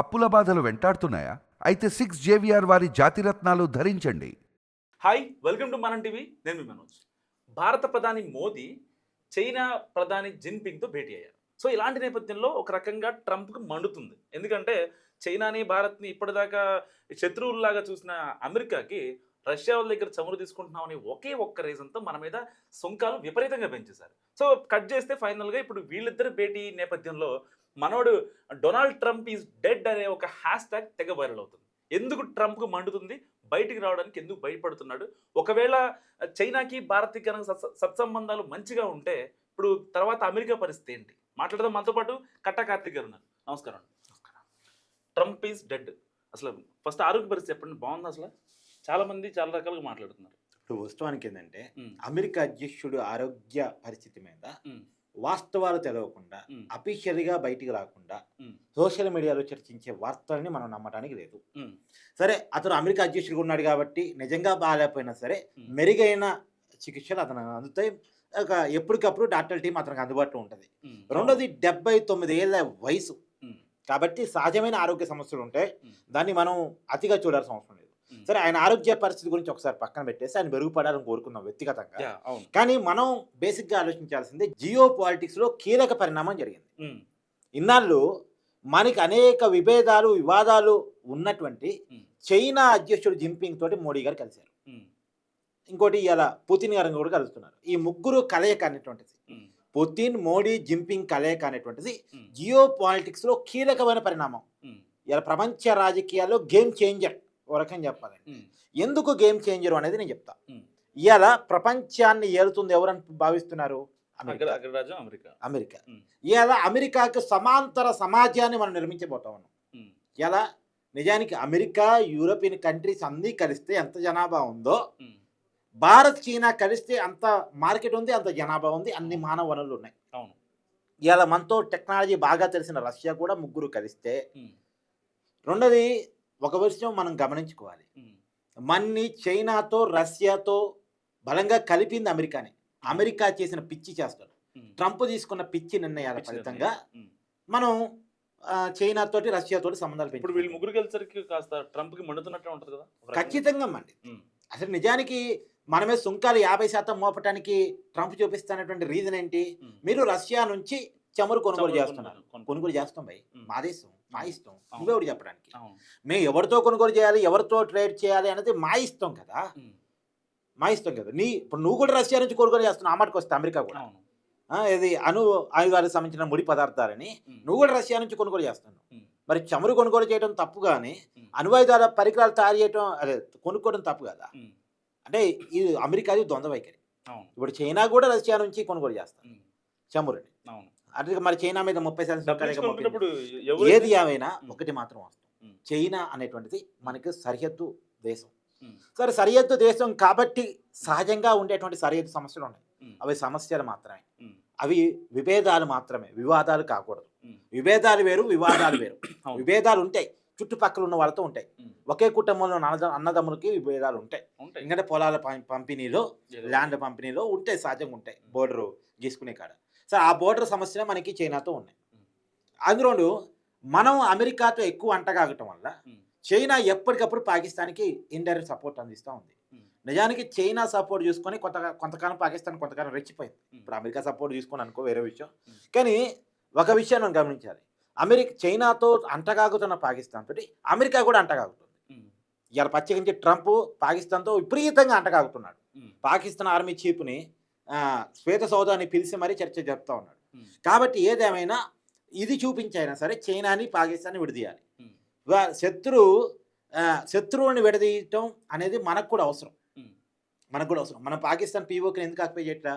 అప్పుల బాధలు వెంటాడుతున్నాయా? అయితే 6 జేవిఆర్ వారి జాతిరత్నాలు ధరించండి. హాయ్ వెల్కమ్ టు మనం టీవీ. నేను మీ మనోజ్. భారత ప్రధాని మోదీ చైనా ప్రధాని జిన్పింగ్తో భేటీ అయ్యారు. సో ఇలాంటి నేపథ్యంలో ఒక రకంగా ట్రంప్కి మండుతుంది. ఎందుకంటే చైనాని భారత్ని ఇప్పటిదాకా శత్రువుల్లాగా చూసిన అమెరికాకి రష్యా వాళ్ళ దగ్గర చమురు తీసుకుంటున్నామని ఒకే ఒక్క రీజన్తో మన మీద సుంకాలు విపరీతంగా పెంచేశారు. సో కట్ చేస్తే ఫైనల్గా ఇప్పుడు వీళ్ళిద్దరు భేటీ నేపథ్యంలో మనోడు డొనాల్డ్ ట్రంప్ ఈజ్ డెడ్ అనే ఒక హ్యాష్ ట్యాగ్ తెగ వైరల్ అవుతుంది. ఎందుకు ట్రంప్కు మండుతుంది, బయటికి రావడానికి ఎందుకు భయపడుతున్నాడు, ఒకవేళ చైనాకి భారత్కి కనుక సత్సంబంధాలు మంచిగా ఉంటే ఇప్పుడు తర్వాత అమెరికా పరిస్థితి ఏంటి మాట్లాడదాం. మనతో పాటు కట్టా కార్తిక్ గారు ఉన్నారు. నమస్కారం అండి. ట్రంప్ ఈజ్ డెడ్, అసలు ఫస్ట్ ఆరోగ్య పరిస్థితి చెప్పండి, బాగుంది? అసలు చాలా మంది చాలా రకాలుగా మాట్లాడుతున్నారు. ఇప్పుడు వాస్తవానికి ఏంటంటే అమెరికా అధ్యక్షుడు ఆరోగ్య పరిస్థితి మీద వాస్తవాలు తెలవకుండా అఫీషియల్గా బయటికి రాకుండా సోషల్ మీడియాలో చర్చించే వార్తల్ని మనం నమ్మటానికి లేదు. సరే, అతను అమెరికా అధ్యక్షుడిగా ఉన్నాడు కాబట్టి నిజంగా బాగాలేకపోయినా సరే మెరుగైన చికిత్సలు అతను అందుతాయి. ఎప్పటికప్పుడు డాక్టర్ టీం అతనికి అందుబాటులో ఉంటుంది. రెండోది 79 ఏళ్ళ వయసు కాబట్టి సహజమైన ఆరోగ్య సమస్యలు ఉంటాయి. దాన్ని మనం అతిగా చూడాల్సిన అవసరం లేదు. సరే, ఆయన ఆరోగ్య పరిస్థితి గురించి ఒకసారి పక్కన పెట్టేసి ఆయన మెరుగుపడాలని కోరుకుందాం వ్యక్తిగతంగా. కానీ మనం బేసిక్గా ఆలోచించాల్సిందే, జియో పాలిటిక్స్లో కీలక పరిణామం జరిగింది. ఇన్నాళ్ళు మనకి అనేక వివాదాలు ఉన్నటువంటి చైనా అధ్యక్షుడు జిన్పింగ్ తోటి మోడీ గారు కలిశారు. ఇంకోటి ఇలా పుతిన్ గారిని కూడా కలుస్తున్నారు. ఈ ముగ్గురు కలయిక అనేటువంటిది, పుతిన్, మోడీ, జిన్పింగ్ కలయిక అనేటువంటిది జియో పాలిటిక్స్లో కీలకమైన పరిణామం. ఇలా ప్రపంచ రాజకీయాల్లో గేమ్ చేంజర్ ఓ రకంగా చెప్పాలండి. ఎందుకు గేమ్ చేంజర్ అనేది నేను చెప్తా. ఇవాళ ప్రపంచాన్ని ఏలుతుంది ఎవరని భావిస్తున్నారు? అమెరికా. ఇవాళ అమెరికాకి సమాంతర సమాజాన్ని మనం నిర్మించబోతా ఉన్నాం. ఇలా నిజానికి అమెరికా, యూరోపియన్ కంట్రీస్ అన్నీ కలిస్తే ఎంత జనాభా ఉందో, భారత్, చైనా కలిస్తే అంత మార్కెట్ ఉంది, అంత జనాభా ఉంది, అన్ని మానవ వనరులు ఉన్నాయి. ఇవాళ మనతో టెక్నాలజీ బాగా తెలిసిన రష్యా కూడా ముగ్గురు కలిస్తే, రెండోది ఒక విషయం మనం గమనించుకోవాలి, మన్ని చైనాతో రష్యాతో బలంగా కలిపింది అమెరికానే. అమెరికా చేసిన పిచ్చి చేస్తారు, ట్రంప్ తీసుకున్న పిచ్చి నిర్ణయాల ఫలితంగా మనం చైనాతోటి రష్యాతోటి సంబంధాలు పెంచుతాం. ఇప్పుడు వీళ్ళు ముగ్గురు కలిసరికి కాస్త ట్రంప్కి మండుతున్నట్టు ఉంటుంది కదా. ఖచ్చితంగా మండి. అసలు నిజానికి మనమే సుంకాలు 50% మోపటానికి ట్రంప్ చూపిస్తున్నటువంటి రీజన్ ఏంటి? మీరు రష్యా నుంచి చమురు కొనుగోలు చేస్తున్నారు. కొనుగోలు చేస్తాం భయ్, మా దేశం, మా ఇష్టం, నువ్వెవరు చెప్పడానికి? మేము ఎవరితో కొనుగోలు చేయాలి, ఎవరితో ట్రేడ్ చేయాలి అనేది మా ఇష్టం కదా. మా ఇష్టం కదా. ఇప్పుడు నువ్వు కూడా రష్యా నుంచి కొనుగోలు చేస్తున్నావు. ఆ మాటకు వస్తే అమెరికా కూడా ఇది ఆయుధాలకు సంబంధించిన ముడి పదార్థాలని నువ్వు కూడా రష్యా నుంచి కొనుగోలు చేస్తున్నావు. మరి చమురు కొనుగోలు చేయడం తప్పు, కానీ అణ్వాయుధాల పరికరాలు తయారు చేయడం, అదే కొనుక్కోవడం తప్పు కదా. అంటే ఇది అమెరికాది ద్వంద్వ వైఖరి. ఇప్పుడు చైనా కూడా రష్యా నుంచి కొనుగోలు చేస్తాను చమురుని. అంటే మరి చైనా మీద 30% ఏది ఏమైనా ఒకటి మాత్రం వస్తుంది, చైనా అనేటువంటిది మనకి సరిహద్దు దేశం. సరే, సరిహద్దు దేశం కాబట్టి సహజంగా ఉండేటువంటి సరిహద్దు సమస్యలు ఉన్నాయి. అవి సమస్యలు మాత్రమే, అవి విభేదాలు మాత్రమే, వివాదాలు కాకూడదు. విభేదాలు వేరు, వివాదాలు వేరు. విభేదాలు ఉంటాయి, చుట్టుపక్కల ఉన్న వాళ్ళతో ఉంటాయి. ఒకే కుటుంబంలో అన్నదమ్ములకి విభేదాలు ఉంటాయి. ఎందుకంటే పొలాల పంపిణీలో, ల్యాండ్ పంపిణీలో ఉంటాయి, సహజంగా ఉంటాయి, బోర్డరు గీసుకునే కాడ. సరే, ఆ బోర్డర్ సమస్యలే మనకి చైనాతో ఉన్నాయి. అందులో మనం అమెరికాతో ఎక్కువ అంటగాగటం వల్ల చైనా ఎప్పటికప్పుడు పాకిస్తాన్కి ఇండైరెక్ట్ సపోర్ట్ అందిస్తూ ఉంది. నిజానికి చైనా సపోర్ట్ చూసుకొని కొంతకాలం పాకిస్తాన్ కొంతకాలం రెచ్చిపోయింది. ఇప్పుడు అమెరికా సపోర్ట్ తీసుకొని అనుకో వేరే విషయం. కానీ ఒక విషయం మనం గమనించాలి, చైనాతో అంటగాగుతున్న పాకిస్తాన్ తోటి అమెరికా కూడా అంటగాగుతుంది. ఇలా ప్రత్యేకించి ట్రంప్ పాకిస్తాన్తో విపరీతంగా అంటగాగుతున్నాడు. పాకిస్తాన్ ఆర్మీ చీఫ్ని శ్వేత సౌదాన్ని పిలిచి మరీ చర్చ జరుపుతూ ఉన్నాడు. కాబట్టి ఏదేమైనా ఇది చూపించైనా సరే చైనాని, పాకిస్తాన్ని విడదీయాలి. శత్రువుని విడదీయటం అనేది మనకు కూడా అవసరం. మనం పాకిస్తాన్ పీఓకి ఎందుకు ఆక్యుపై చేయట్లా?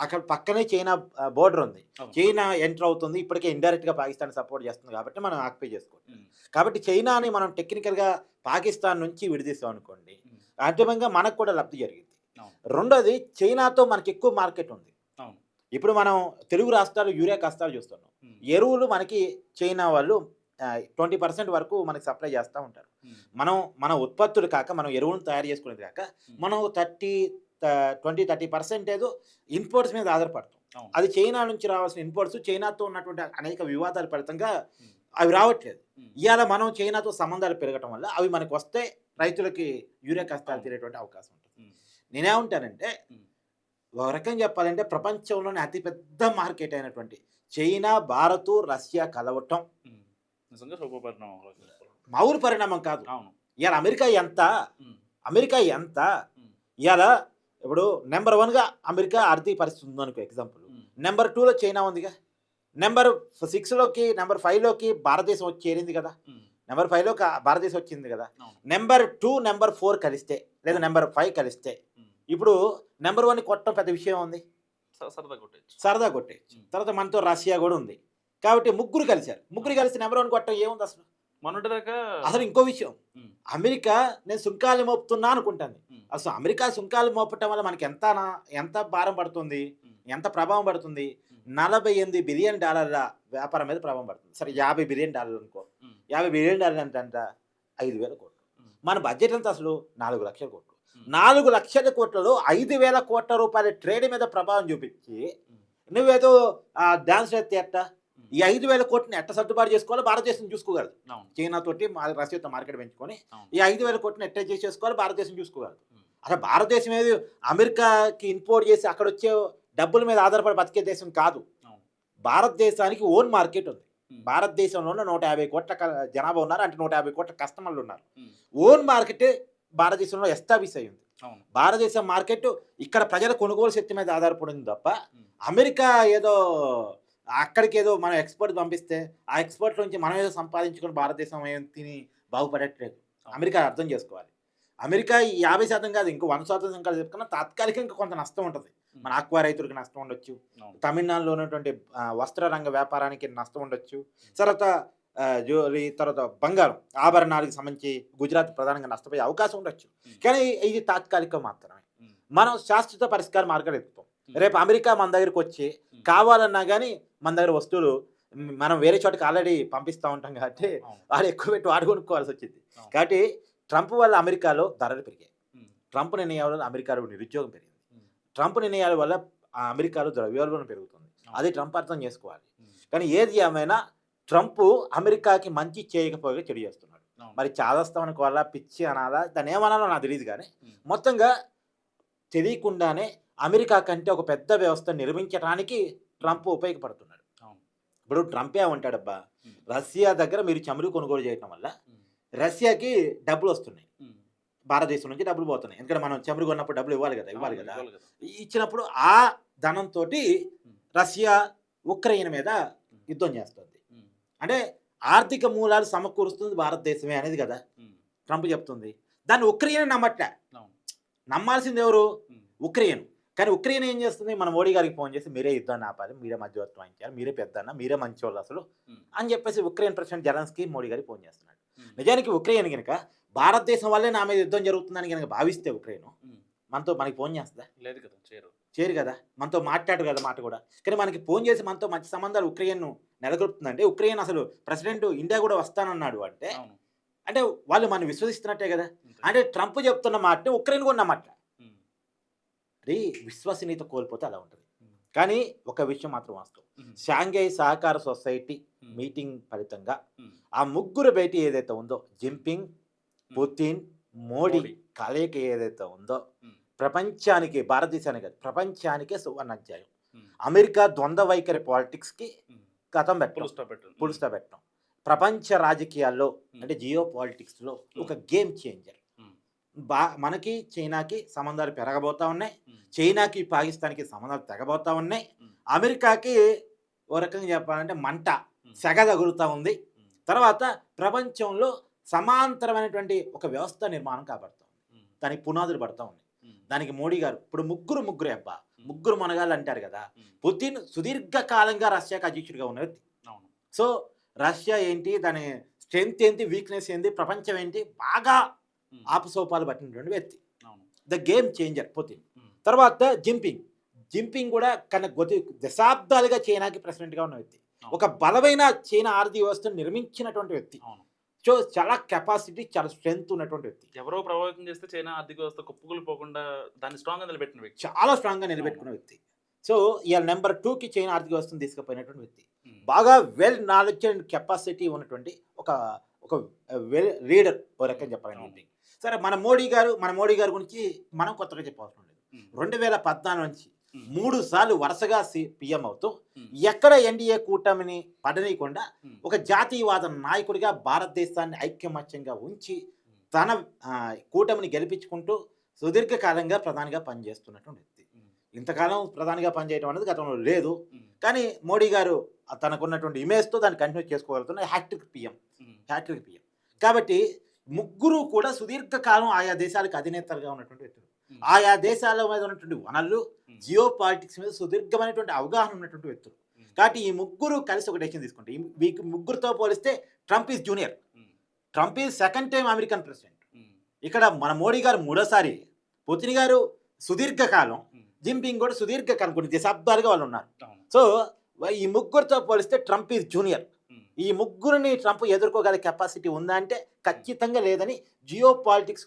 అక్కడ పక్కనే చైనా బోర్డర్ ఉంది, చైనా ఎంటర్ అవుతుంది, ఇప్పటికే ఇండైరెక్ట్గా పాకిస్తాన్ సపోర్ట్ చేస్తుంది కాబట్టి మనం ఆక్యుపై చేసుకోవాలి. కాబట్టి చైనాని మనం టెక్నికల్గా పాకిస్తాన్ నుంచి విడదీస్తాం అనుకోండి, అంతిమంగా మనకు కూడా లబ్ధి జరిగింది. రెండోది, చైనాతో మనకి ఎక్కువ మార్కెట్ ఉంది. ఇప్పుడు మనం తెలుగు రాష్ట్రాలు యూరియా కష్టాలు చూస్తున్నాం. ఎరువులు మనకి చైనా వాళ్ళు 20% వరకు మనకి సప్లై చేస్తూ ఉంటారు. మన ఉత్పత్తులు కాక, మనం ఎరువులను తయారు చేసుకునేది కాక, మనం 20-30% ఇన్పుట్స్ మీద ఆధారపడతాం. అది చైనా నుంచి రావాల్సిన ఇన్పుట్స్ చైనాతో ఉన్నటువంటి అనేక వివాదాల ఫలితంగా అవి రావట్లేదు. ఉమ్. ఇవాళ మనం చైనాతో సంబంధాలు పెరగటం వల్ల అవి మనకు వస్తే రైతులకి యూరియా కష్టాలు తీరేటువంటి అవకాశం ఉంటుంది. ఉమ్. నేనేమంటానంటే ఉమ్. ఒక రకంగా చెప్పాలంటే ప్రపంచంలోనే అతిపెద్ద మార్కెట్ అయినటువంటి చైనా, భారత్, రష్యా కలవటం ఉమ్. నిజంగా శుభపరిణామం. మామూలు పరిణామం కాదు. అవును. ఇవాళ అమెరికా ఎంత ఉమ్. ఉమ్. ఇవాళ ఇప్పుడు నెంబర్ 1గా అమెరికా ఆర్థిక పరిస్థితి ఉందనుకో ఎగ్జాంపుల్. ఉమ్. నెంబర్ 2లో చైనా ఉందిగా. నెంబర్ 6లోకి నెంబర్ 5లోకి భారతదేశం వచ్చి చేరింది కదా. ఉమ్. నెంబర్ 5లోకి భారతదేశం వచ్చింది కదా. అవును. నెంబర్ 2 నెంబర్ 4 కలిస్తే లేదా నెంబర్ 5 కలిస్తే ఉమ్. ఇప్పుడు నెంబర్ 1 కొట్టడం పెద్ద విషయం ఉంది, సరదా కొట్టేచ్చు. సరదా కొట్టేయచ్చు. తర్వాత మనతో రష్యా కూడా ఉంది కాబట్టి ముగ్గురు కలిశారు. ముగ్గురు కలిసి నెంబర్ 1 కొట్టడం ఏముంది అసలు. మొన్నటిదాకా అసలు ఇంకో విషయం, ఉమ్. అమెరికా నేను సుంకాలు మోపుతున్నా అనుకుంటాను. ఉమ్. అసలు అమెరికా సుంకాలు మోపటం వల్ల మనకి ఎంత భారం పడుతుంది, ఉమ్. ఎంత ప్రభావం పడుతుంది. $48 బిలియన్ వ్యాపారం మీద ప్రభావం పడుతుంది. సరే $50 బిలియన్ అనుకో. ఉమ్. $50 బిలియన్ అంటే 5,000 కోట్లు. ఉమ్. మన బడ్జెట్ ఎంత అసలు 4 లక్షల కోట్లు. ఉమ్. 4 లక్షల కోట్లలో 5,000 కోట్ల రూపాయల ట్రేడ్ మీద ప్రభావం చూపించి ఉమ్. నువ్వేదో డాన్స్ ఎత్తే ఎట్ట ఉమ్. ఈ 5,000 కోట్లని ఎట్ట సర్దుబాటు చేసుకోవాలో భారతదేశం చూసుకోగలదు. అవును. చైనా తోటి రష్యాతో మార్కెట్ పెంచుకొని అవును. ఈ 5,000 కోట్లని ఎట్ట చేసేసుకోవాలి భారతదేశం చూసుకోగలదు. ఉమ్. అసలు భారతదేశం ఏది అమెరికాకి ఇంపోర్ట్ చేసి అక్కడ వచ్చే డబ్బుల మీద ఆధారపడి బతికే దేశం కాదు. అవును. భారతదేశానికి ఓన్ మార్కెట్ ఉంది. ఉమ్. భారతదేశంలోనే 150 కోట్ల జనాభా ఉన్నారు, అంటే 150 కోట్ల కస్టమర్లు ఉన్నారు. ఉమ్. ఓన్ మార్కెట్ భారతదేశంలో ఎస్టాబ్లిష్ అయ్యింది. అవును. భారతదేశం మార్కెట్ ఇక్కడ ప్రజల కొనుగోలు శక్తి మీద ఆధారపడింది తప్ప ఉమ్. అమెరికా ఏదో అక్కడికి ఏదో మనం ఎక్స్పోర్ట్ పంపిస్తే ఆ ఎక్స్పోర్ట్ నుంచి మనం ఏదో సంపాదించుకొని భారతదేశం ఏం తిని బాగుపడట్లేదు. అమెరికా అర్థం చేసుకోవాలి. అమెరికా ఈ 50% కాదు, ఇంకో 100% కాదు చెప్పుకున్నా తాత్కాలికంగా కొంత నష్టం ఉంటుంది. మన ఆక్వా రైతులకు నష్టం ఉండొచ్చు, అవును. తమిళనాడులో ఉన్నటువంటి వస్త్ర రంగ వ్యాపారానికి నష్టం ఉండొచ్చు, తర్వాత జ్యువెలరీ, తర్వాత బంగారం ఆభరణాలకు సంబంధించి గుజరాత్ ప్రధానంగా నష్టపోయే అవకాశం ఉండొచ్చు. కానీ ఇది తాత్కాలికం మాత్రమే. ఉమ్. మనం శాశ్వత పరిష్కార మార్గాలు ఎత్తుతాం. ఉమ్. రేపు అమెరికా మన దగ్గరికి వచ్చి కావాలన్నా కానీ మన దగ్గర వస్తువులు మనం వేరే చోటకి ఆల్రెడీ పంపిస్తూ ఉంటాం కాబట్టి అవును. వాడు ఎక్కువ పెట్టి వాడు కొనుక్కోవాల్సి వచ్చింది. అవును. కాబట్టి ట్రంప్ వల్ల అమెరికాలో ధరలు పెరిగాయి. ఉమ్. ట్రంప్ నిర్ణయాల వల్ల అమెరికాలో నిరుద్యోగం పెరిగింది. ఉమ్. ట్రంప్ నిర్ణయాల వల్ల అమెరికాలో ద్రవ్యోల్బణం పెరుగుతుంది. అవును. అది ట్రంప్ అర్థం చేసుకోవాలి. ఉమ్. కానీ ఏది ఏమైనా ట్రంప్ అమెరికాకి మంచి చేయకపోగా చెడు చేస్తున్నాడు. అవును. మరి చాదస్తం అనుకోవాలా, పిచ్చి అనాలా, దాన్ని ఏమనాలో నాకు తెలియదు. కానీ ఉమ్. మొత్తంగా తెలియకుండానే అమెరికా కంటే ఒక పెద్ద వ్యవస్థ నిర్మించడానికి ట్రంప్ ఉపయోగపడుతున్నాడు. అవును. ఇప్పుడు ట్రంప్ ఏమంటాడబ్బా, ఉమ్. రష్యా దగ్గర మీరు చమురు కొనుగోలు చేయడం వల్ల ఉమ్. రష్యాకి డబ్బులు వస్తున్నాయి, ఉమ్. భారతదేశం నుంచి డబ్బులు పోతున్నాయి. ఎందుకంటే మనం చమురు కొన్నప్పుడు డబ్బులు ఇవ్వాలి కదా. ఇవ్వాలి కదా. ఇచ్చినప్పుడు ఆ ధనంతో రష్యా ఉక్రెయిన్ మీద యుద్ధం చేస్తుంది. ఉమ్. అంటే ఆర్థిక మూలాలు సమకూరుస్తుంది భారతదేశమే అనేది కదా ఉమ్. ట్రంప్ చెప్తుంది. దాన్ని ఉక్రెయిన్ నమ్మట్లే. అవును. నమ్మాల్సింది ఎవరు? ఉమ్. ఉక్రెయిన్. కానీ ఉక్రెయిన్ ఏం చేస్తుంది, మన మోడీ గారికి ఫోన్ చేసి మీరే యుద్ధాన్ని ఆపాలి, మీరే మధ్యవర్తం వహించాలి, మీరే పెద్దన్న, మీరే మంచోళ్ళు అసలు ఉమ్. అని చెప్పేసి ఉక్రెయిన్ ప్రెసిడెంట్ జెలెన్స్కీ మోడీ గారికి ఫోన్ చేస్తున్నాడు. ఉమ్. నిజానికి ఉక్రెయిన్ కనుక భారతదేశం వల్లే నా మీద యుద్ధం జరుగుతుందని కనుక భావిస్తే ఉక్రెయిన్ ఉమ్. మనకి ఫోన్ చేస్తుందా? లేదు కదా, చేరు కదా. మనతో మాట్లాడు కదా మాట కూడా. కానీ మనకి ఫోన్ చేసి మనతో మంచి సంబంధాలు ఉక్రెయిన్ నెలకొల్పుతుందంటే ఉక్రెయిన్ అసలు ప్రెసిడెంట్ ఇండియా కూడా వస్తానన్నాడు అంటే అవును. అంటే వాళ్ళు మనం విశ్వసిస్తున్నట్టే కదా. అంతే. అంటే ట్రంప్ చెప్తున్న మాటని ఉక్రెయిన్ కూడా నమ్మట్ల. ఉమ్. అది విశ్వసనీయత కోల్పోతే అలా ఉంటుంది. ఉమ్. కానీ ఒక విషయం మాత్రం వాస్తవం, ఉమ్. షాంఘై సహకార సొసైటీ ఉమ్. మీటింగ్ ఫలితంగా ఉమ్. ఆ ముగ్గురు భేటీ ఏదైతే ఉందో, జిన్పింగ్, పుతిన్, మోడీ మోడీ. కలయిక ఏదైతే ఉందో ఉమ్. ప్రపంచానికి, భారతదేశానికి కాదు ప్రపంచానికే సువర్ణాధ్యాయం. ఉమ్. అమెరికా ద్వంద్వ వైఖరి పాలిటిక్స్కి ఉమ్. గతం పుల్ పెట్టడం, స్టాప్ పెట్టండి. పులుస్తా పెట్టడం, ప్రపంచ రాజకీయాల్లో ఉమ్. అంటే జియో పాలిటిక్స్లో ఒక గేమ్ చేంజర్. ఉమ్. మనకి చైనాకి సంబంధాలు పెరగబోతా ఉన్నాయి, ఉమ్. చైనాకి పాకిస్తాన్కి సంబంధాలు తెగబోతా ఉన్నాయి, ఉమ్. అమెరికాకి ఓ రకంగా చెప్పాలంటే మంట ఉమ్. సెగ తగులుతూ ఉంది. ఉమ్. తర్వాత ప్రపంచంలో సమాంతరమైనటువంటి ఒక వ్యవస్థ నిర్మాణం కాబడుతుంది, ఉమ్. దానికి పునాదులు పడతా ఉన్నాయి. ఉమ్. దానికి మోడీ గారు ఇప్పుడు ముగ్గురే అబ్బా, ముగ్గురు మనగాళ్ళు అంటారు కదా. ఉమ్. పుతిన్ సుదీర్ఘకాలంగా రష్యాకి అధ్యక్షుడిగా ఉన్న వ్యక్తి. అవును. సో రష్యా ఏంటి, దాని స్ట్రెంగ్త్ ఏంటి, వీక్నెస్ ఏంటి, ప్రపంచం ఏంటి బాగా ఉమ్. ఆపుసోపాలు పట్టినటువంటి వ్యక్తి, అవును. The game changer Putin. Um. తర్వాత జిన్పింగ్ కూడా దశాబ్దాలుగా చైనాకి ప్రెసిడెంట్గా ఉన్న వ్యక్తి, అవును. ఒక బలమైన చైనా ఆర్థిక వ్యవస్థను నిర్మించినటువంటి వ్యక్తి. అవును. సో చాలా కెపాసిటీ, చాలా స్ట్రెంగ్త్ ఉన్నటువంటి వ్యక్తి, ఎవరో ప్రభావితం చేస్తే చైనా ఆర్థిక వ్యవస్థ కుప్పకూలిపోకుండా దాన్ని స్ట్రాంగ్ గా నిలబెట్టిన వ్యక్తి. చాలా స్ట్రాంగ్గా నిలబెట్టుకున్న వ్యక్తి. సో ఇవాళ నెంబర్ 2కి చైనా ఆర్థిక వ్యవస్థను తీసుకుపోయినటువంటి వ్యక్తి, బాగా వెల్ నాలెడ్జ్ అండ్ కెపాసిటీ ఉన్నటువంటి ఒక ఒక వెల్ లీడర్ ఓ రకంగా చెప్పాలండి. సరే మన మోడీ గారి గురించి మనం కొత్తగా చెప్పవసరం లేదు. 2014 నుంచి 3 సార్లు వరుసగా పిఎం అవుతూ ఎక్కడ ఎన్డీఏ కూటమిని పడనీయకుండా ఒక జాతీయవాద నాయకుడిగా భారతదేశాన్ని ఐక్యమత్యంగా ఉంచి తన కూటమిని గెలిపించుకుంటూ సుదీర్ఘకాలంగా ప్రధానిగా పనిచేస్తున్నటువంటి వ్యక్తి. ఇంతకాలం ప్రధానిగా పనిచేయడం అనేది గతంలో లేదు, కానీ మోడీ గారు తనకున్నటువంటి ఇమేజ్తో దాన్ని కంటిన్యూ చేసుకోగలుగుతున్న హ్యాట్రిక్ పిఎం. కాబట్టి ముగ్గురు కూడా సుదీర్ఘకాలం ఆయా దేశాలకు అధినేతలుగా ఉన్నటువంటి వ్యక్తులు, ఆయా దేశాల మీద ఉన్నటువంటి వనరులు, జియో పాలిటిక్స్ మీద సుదీర్ఘమైనటువంటి అవగాహన ఉన్నటువంటి వ్యక్తులు. కాబట్టి ఈ ముగ్గురు కలిసి ఒక డెసిషన్ తీసుకుంటే, ఈ ముగ్గురుతో పోలిస్తే Trump is junior, Trump is second time American president. ఇక్కడ మన మోడీ గారు 3వసారి, పుతిన్ గారు సుదీర్ఘకాలం, జిన్పింగ్ కూడా సుదీర్ఘకాలం, కొన్ని దశాబ్దాలుగా వాళ్ళు ఉన్నారు. సో ఈ ముగ్గురితో పోలిస్తే ట్రంప్ ఈజ్ జూనియర్. ఈ ముగ్గురిని ట్రంప్ ఎదుర్కోగల కెపాసిటీ ఉందా అంటే ఖచ్చితంగా లేదని జియో పాలిటిక్స్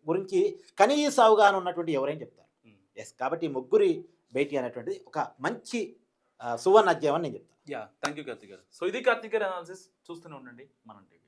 గురించి కనీస అవగాహన ఉన్నటువంటి ఎవరైనా చెప్తారు. ఎస్, కాబట్టి ఈ ముగ్గురి భేటీ అనేటువంటిది ఒక మంచి సువర్ణ అధ్యాయం అని నేను చెప్తాను. థ్యాంక్ యూ కార్తిక్ గారు. సో ఇది కార్తిక్ గారు అనాలిసిస్. చూస్తూనే ఉండండి మనం టీవీ.